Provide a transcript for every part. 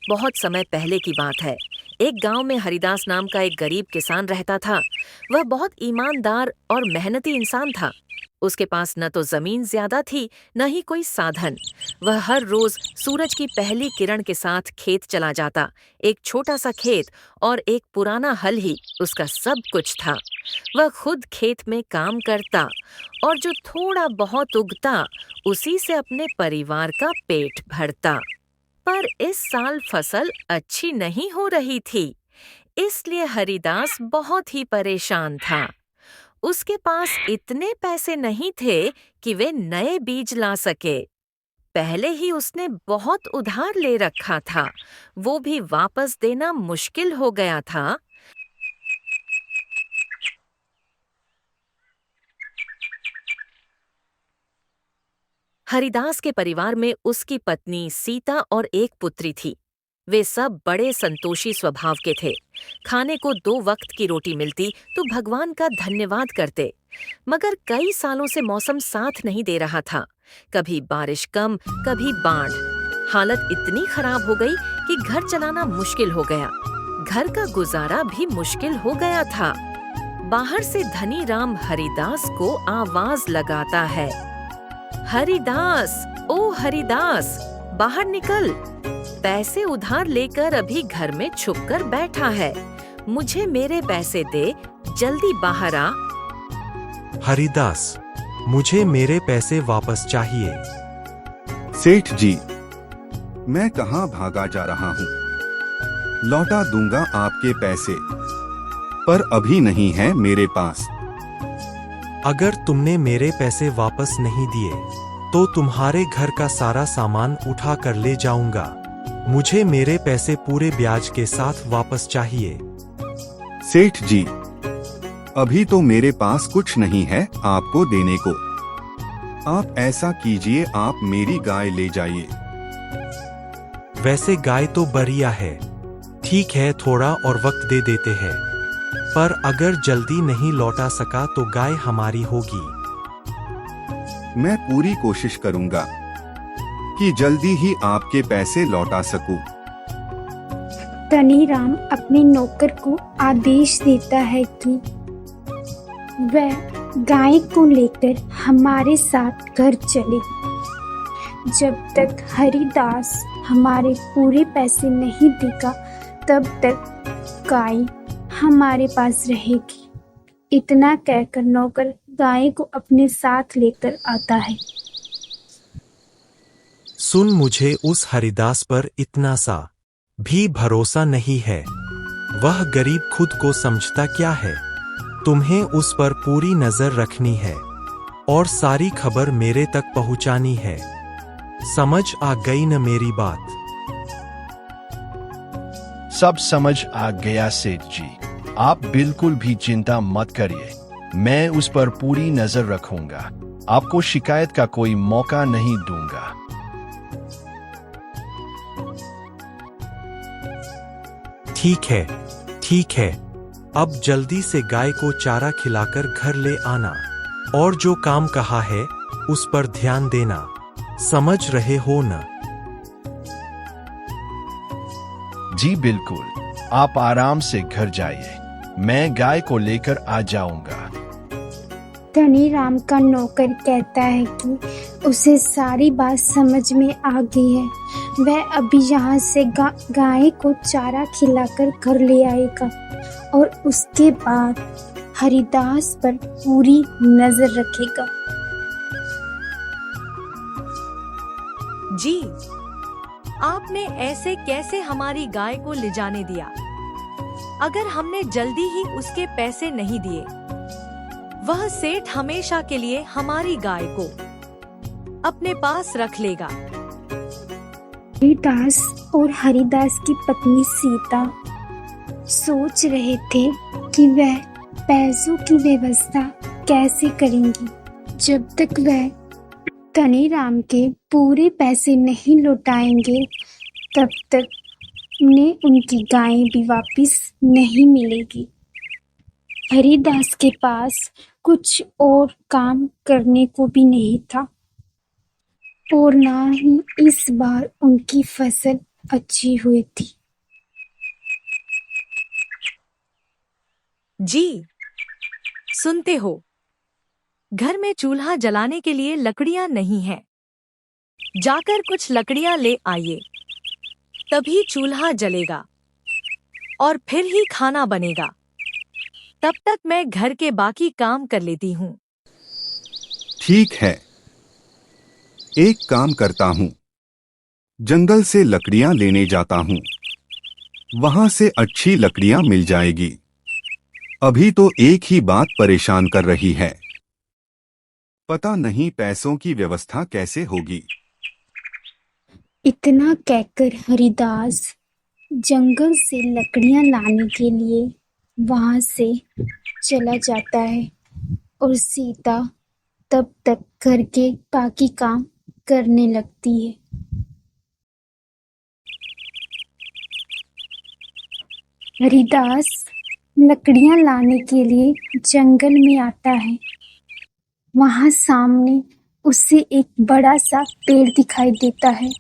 बहुत समय पहले की बात है। एक गांव में हरिदास नाम का एक गरीब किसान रहता था। वह बहुत ईमानदार और मेहनती इंसान था। उसके पास न तो जमीन ज्यादा थी, न ही कोई साधन। वह हर रोज सूरज की पहली किरण के साथ खेत चला जाता। एक छोटा सा खेत और एक पुराना हल ही उसका सब कुछ था। वह खुद खेत में काम करता और जो थोड़ा बहुत उगता, उसी से अपने परिवार का पेट भरता। पर इस साल फसल अच्छी नहीं हो रही थी, इसलिए हरिदास बहुत ही परेशान था। उसके पास इतने पैसे नहीं थे कि वे नए बीज ला सके। पहले ही उसने बहुत उधार ले रखा था, वो भी वापस देना मुश्किल हो गया था। हरिदास के परिवार में उसकी पत्नी सीता और एक पुत्री थी। वे सब बड़े संतोषी स्वभाव के थे। खाने को 2 वक्त की रोटी मिलती तो भगवान का धन्यवाद करते। मगर कई सालों से मौसम साथ नहीं दे रहा था। कभी बारिश कम, कभी बाढ़। हालत इतनी खराब हो गई कि घर चलाना मुश्किल हो गया। घर का गुजारा भी मुश्किल हो गया था। बाहर से धनी राम हरिदास को आवाज लगाता है, हरिदास, ओ हरिदास, बाहर निकल। पैसे उधार लेकर अभी घर में छुपकर बैठा है। मुझे मेरे पैसे दे, जल्दी बाहर आ। हरिदास, मुझे मेरे पैसे वापस चाहिए। सेठ जी, मैं कहाँ भागा जा रहा हूँ? लौटा दूंगा आपके पैसे, पर अभी नहीं है मेरे पास। अगर तुमने मेरे पैसे वापस नहीं दिए तो तुम्हारे घर का सारा सामान उठा कर ले जाऊंगा। मुझे मेरे पैसे पूरे ब्याज के साथ वापस चाहिए। सेठ जी, अभी तो मेरे पास कुछ नहीं है आपको देने को। आप ऐसा कीजिए, आप मेरी गाय ले जाइए। वैसे गाय तो बढ़िया है, ठीक है, थोड़ा और वक्त दे देते हैं, पर अगर जल्दी नहीं लौटा सका तो गाय हमारी होगी। मैं पूरी कोशिश करूंगा कि जल्दी ही आपके पैसे लौटा सकूं। धनी राम अपने नौकर को आदेश देता है कि वह गाय को लेकर हमारे साथ घर चले। जब तक हरिदास हमारे पूरे पैसे नहीं देगा, तब तक गाय हमारे पास रहेगी। इतना कहकर नौकर गाय को अपने साथ लेकर आता है। सुन, मुझे उस हरिदास पर इतना सा भी भरोसा नहीं है। वह गरीब खुद को समझता क्या है। तुम्हें उस पर पूरी नजर रखनी है और सारी खबर मेरे तक पहुंचानी है। समझ आ गई न मेरी बात? सब समझ आ गया सेठ जी, आप बिल्कुल भी चिंता मत करिए। मैं उस पर पूरी नजर रखूंगा, आपको शिकायत का कोई मौका नहीं दूंगा। ठीक है, ठीक है। अब जल्दी से गाय को चारा खिलाकर घर ले आना और जो काम कहा है उस पर ध्यान देना। समझ रहे हो न? जी बिल्कुल, आप आराम से घर जाइए, मैं गाय को लेकर आ जाऊंगा। धनी राम का नौकर कहता है कि उसे सारी बात समझ में आ गई है। वह अभी यहाँ से गाय को चारा खिलाकर घर ले आएगा और उसके बाद हरिदास पर पूरी नजर रखेगा। जी, आपने ऐसे कैसे हमारी गाय को ले जाने दिया? अगर हमने जल्दी ही उसके पैसे नहीं दिए, वह सेठ हमेशा के लिए हमारी गाय को अपने पास रख लेगा। हरिदास और हरिदास की पत्नी सीता सोच रहे थे कि वह पैसों की व्यवस्था कैसे करेंगी। जब तक वह धनी राम के पूरे पैसे नहीं लौटाएंगे, तब तक उन्हें उनकी गायें भी वापस नहीं मिलेगी। हरिदास के पास कुछ और काम करने को भी नहीं था और ना ही इस बार उनकी फसल अच्छी हुई थी। जी, सुनते हो, घर में चूल्हा जलाने के लिए लकड़ियां नहीं है। जाकर कुछ लकड़ियां ले आइए, तभी चूल्हा जलेगा और फिर ही खाना बनेगा। तब तक मैं घर के बाकी काम कर लेती हूँ। ठीक है, एक काम करता हूँ, जंगल से लकड़ियां लेने जाता हूँ। वहां से अच्छी लकड़ियां मिल जाएगी। अभी तो एक ही बात परेशान कर रही है, पता नहीं पैसों की व्यवस्था कैसे होगी। इतना कहकर हरिदास जंगल से लकड़ियां लाने के लिए वहां से चला जाता है और सीता तब तक घर के बाकी काम करने लगती है। हरिदास लकड़ियां लाने के लिए जंगल में आता है। वहां सामने उसे एक बड़ा सा पेड़ दिखाई देता है।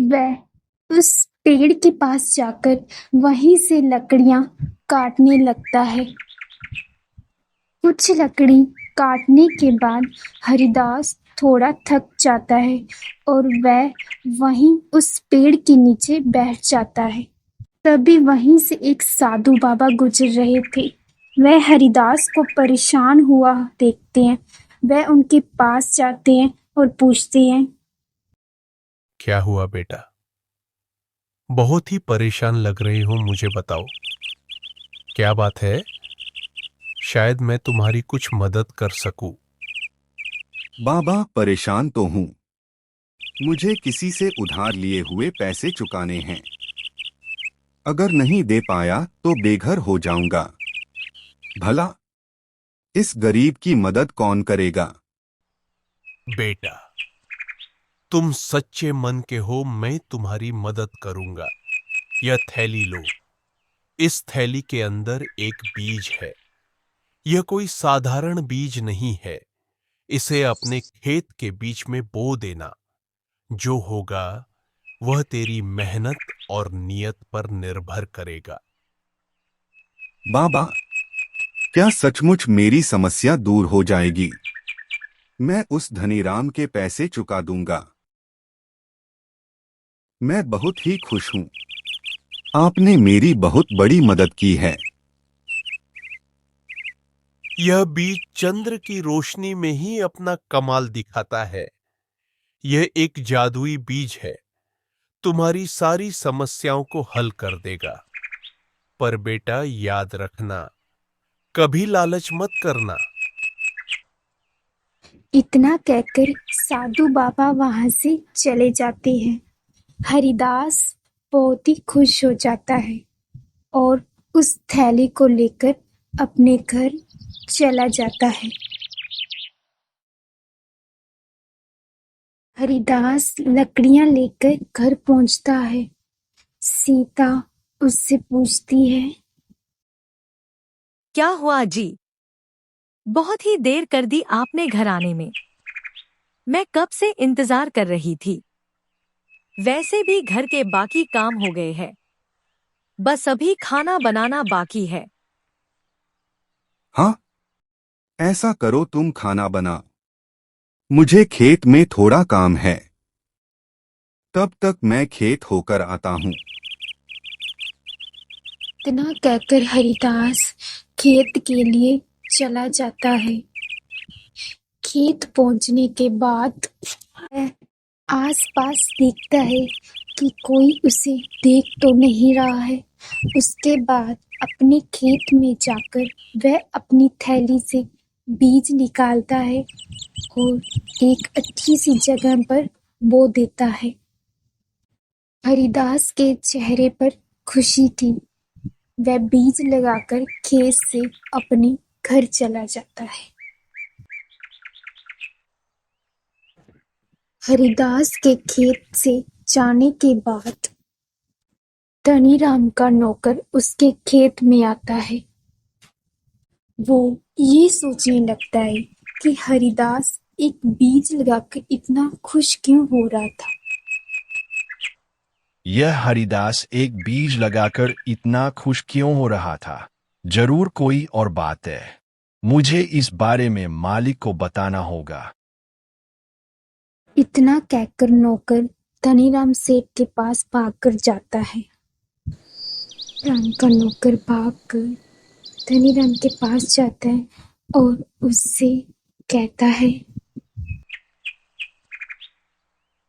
वह उस पेड़ के पास जाकर वहीं से लकड़ियां काटने लगता है। कुछ लकड़ी काटने के बाद हरिदास थोड़ा थक जाता है और वह वहीं उस पेड़ के नीचे बैठ जाता है। तभी वहीं से एक साधु बाबा गुजर रहे थे। वह हरिदास को परेशान हुआ देखते हैं। वह उनके पास जाते हैं और पूछते हैं, क्या हुआ बेटा? बहुत ही परेशान लग रही हो, मुझे बताओ क्या बात है? शायद मैं तुम्हारी कुछ मदद कर सकूं। बाबा, परेशान तो हूँ। मुझे किसी से उधार लिए हुए पैसे चुकाने हैं। अगर नहीं दे पाया तो बेघर हो जाऊंगा। भला इस गरीब की मदद कौन करेगा? बेटा, तुम सच्चे मन के हो, मैं तुम्हारी मदद करूंगा। यह थैली लो। इस थैली के अंदर एक बीज है। यह कोई साधारण बीज नहीं है। इसे अपने खेत के बीच में बो देना। जो होगा वह तेरी मेहनत और नियत पर निर्भर करेगा। बाबा, क्या सचमुच मेरी समस्या दूर हो जाएगी? मैं उस धनीराम के पैसे चुका दूंगा। मैं बहुत ही खुश हूँ। आपने मेरी बहुत बड़ी मदद की है। यह बीज चंद्र की रोशनी में ही अपना कमाल दिखाता है। यह एक जादुई बीज है, तुम्हारी सारी समस्याओं को हल कर देगा। पर बेटा, याद रखना, कभी लालच मत करना। इतना कहकर साधु बाबा वहां से चले जाते हैं। हरिदास बहुत ही खुश हो जाता है और उस थैली को लेकर अपने घर चला जाता है। हरिदास लकड़ियां लेकर घर पहुंचता है। सीता उससे पूछती है, क्या हुआ जी? बहुत ही देर कर दी आपने घर आने में। मैं कब से इंतजार कर रही थी। वैसे भी घर के बाकी काम हो गए हैं, बस अभी खाना बनाना बाकी है। हाँ, ऐसा करो, तुम खाना बना। मुझे खेत में थोड़ा काम है। तब तक मैं खेत होकर आता हूँ। इतना कहकर हरिदास खेत के लिए चला जाता है। खेत पहुंचने के बाद वह आसपास देखता है कि कोई उसे देख तो नहीं रहा है। उसके बाद अपने खेत में जाकर वह अपनी थैली से बीज निकालता है और एक अच्छी सी जगह पर बो देता है। हरिदास के चेहरे पर खुशी थी। वह बीज लगाकर खेत से अपने घर चला जाता है। हरिदास के खेत से जाने के बाद धनीराम का नौकर उसके खेत में आता है। वो ये सोचने लगता है कि हरिदास एक बीज लगाकर इतना खुश क्यों हो रहा था। यह हरिदास एक बीज लगाकर इतना खुश क्यों हो रहा था? जरूर कोई और बात है। मुझे इस बारे में मालिक को बताना होगा। इतना कहकर नौकर धनीराम सेठ के पास भागकर जाता है। राम का नौकर भागकर धनीराम के पास जाता है और उससे कहता है,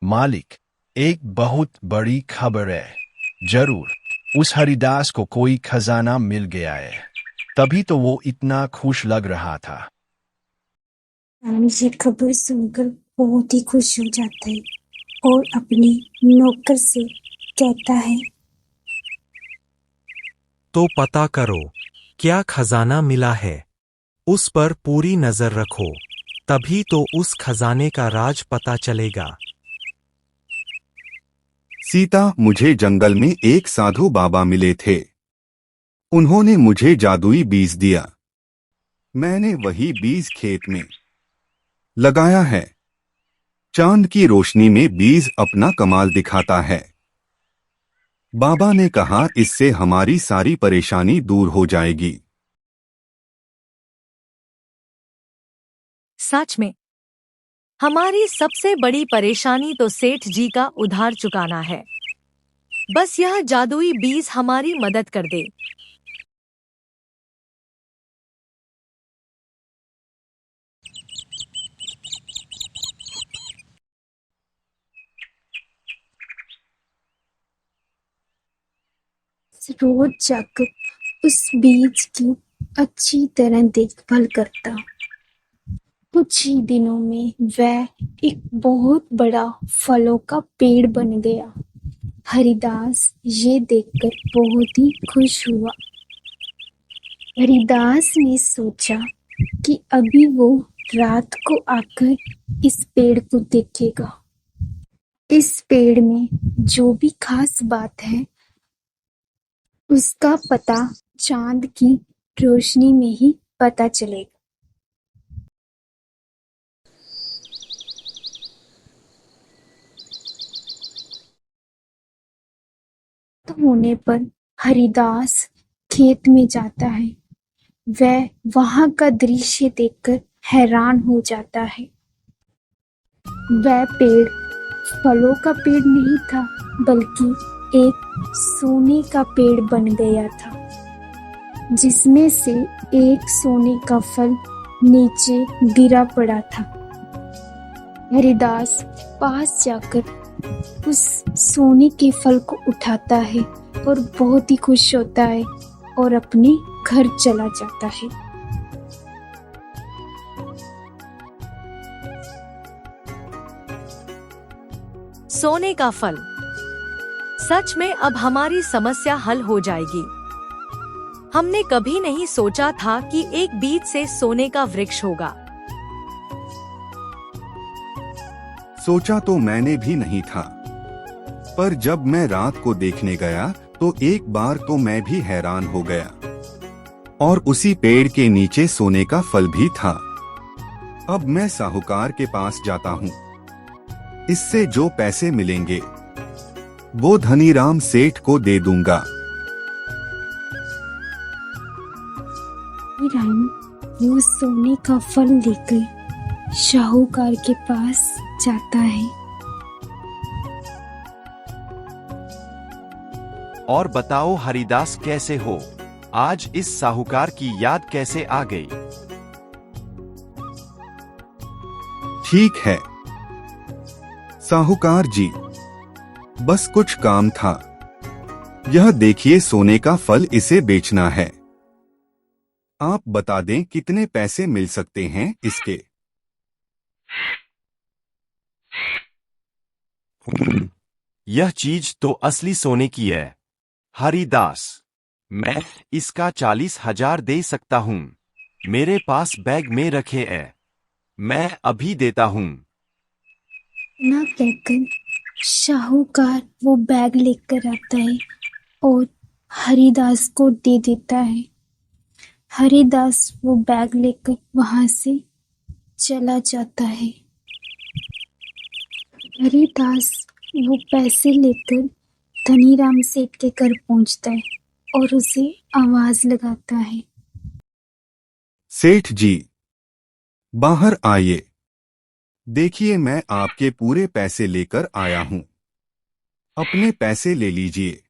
मालिक, एक बहुत बड़ी खबर है। जरूर उस हरिदास को कोई खजाना मिल गया है, तभी तो वो इतना खुश लग रहा था। राम ये खबर सुनकर बहुत ही खुश हो जाता है और अपने नौकर से कहता है, तो पता करो क्या खजाना मिला है। उस पर पूरी नजर रखो, तभी तो उस खजाने का राज पता चलेगा। सीता, मुझे जंगल में एक साधु बाबा मिले थे। उन्होंने मुझे जादुई बीज दिया। मैंने वही बीज खेत में लगाया है। चांद की रोशनी में बीज अपना कमाल दिखाता है। बाबा ने कहा इससे हमारी सारी परेशानी दूर हो जाएगी। सच में हमारी सबसे बड़ी परेशानी तो सेठ जी का उधार चुकाना है। बस यह जादुई बीज हमारी मदद कर दे। रोज जाकर उस बीज की अच्छी तरह देखभाल करता। कुछ ही दिनों में वह एक बहुत बड़ा फलों का पेड़ बन गया। हरिदास ये देखकर बहुत ही खुश हुआ। हरिदास ने सोचा कि अभी वो रात को आकर इस पेड़ को देखेगा। इस पेड़ में जो भी खास बात है उसका पता चांद की रोशनी में ही पता चलेगा। तो होने पर हरिदास खेत में जाता है। वह वहां का दृश्य देखकर हैरान हो जाता है। वह पेड़ फलों का पेड़ नहीं था, बल्कि एक सोने का पेड़ बन गया था, जिसमें से एक सोने का फल नीचे गिरा पड़ा था। हरिदास पास जाकर उस सोने के फल को उठाता है और बहुत ही खुश होता है और अपने घर चला जाता है। सोने का फल। सच में अब हमारी समस्या हल हो जाएगी। हमने कभी नहीं सोचा था कि एक बीज से सोने का वृक्ष होगा। सोचा तो मैंने भी नहीं था, पर जब मैं रात को देखने गया तो एक बार तो मैं भी हैरान हो गया। और उसी पेड़ के नीचे सोने का फल भी था। अब मैं साहूकार के पास जाता हूँ। इससे जो पैसे मिलेंगे वो धनीराम सेठ को दे दूंगा। राम वो सोने का फल लेकर साहूकार के पास जाता है। और बताओ हरिदास, कैसे हो? आज इस साहूकार की याद कैसे आ गई? ठीक है साहूकार जी, बस कुछ काम था। यह देखिए सोने का फल, इसे बेचना है। आप बता दें कितने पैसे मिल सकते हैं इसके। यह चीज तो असली सोने की है हरिदास। मैं इसका 40,000 दे सकता हूँ। मेरे पास बैग में रखे है, मैं अभी देता हूँ। ना कहकर साहूकार वो बैग लेकर आता है और हरिदास को दे देता है। हरिदास वो बैग लेकर वहां से चला जाता है। हरिदास वो पैसे लेकर धनीराम सेठ के घर पहुंचता है और उसे आवाज लगाता है। सेठ जी, बाहर आइए। देखिए, मैं आपके पूरे पैसे लेकर आया हूं। अपने पैसे ले लीजिए।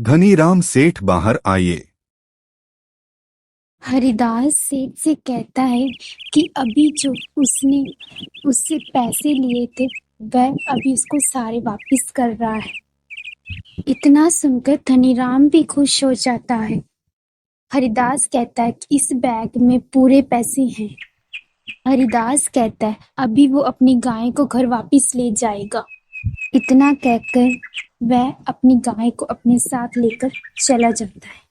धनीराम सेठ बाहर आइए। हरिदास सेठ से कहता है कि अभी जो उसने उससे पैसे लिए थे वह अभी उसको सारे वापस कर रहा है। इतना सुनकर धनीराम भी खुश हो जाता है। हरिदास कहता है कि इस बैग में पूरे पैसे हैं। हरिदास कहता है अभी वो अपनी गाय को घर वापस ले जाएगा। इतना कहकर वह अपनी गाय को अपने साथ लेकर चला जाता है।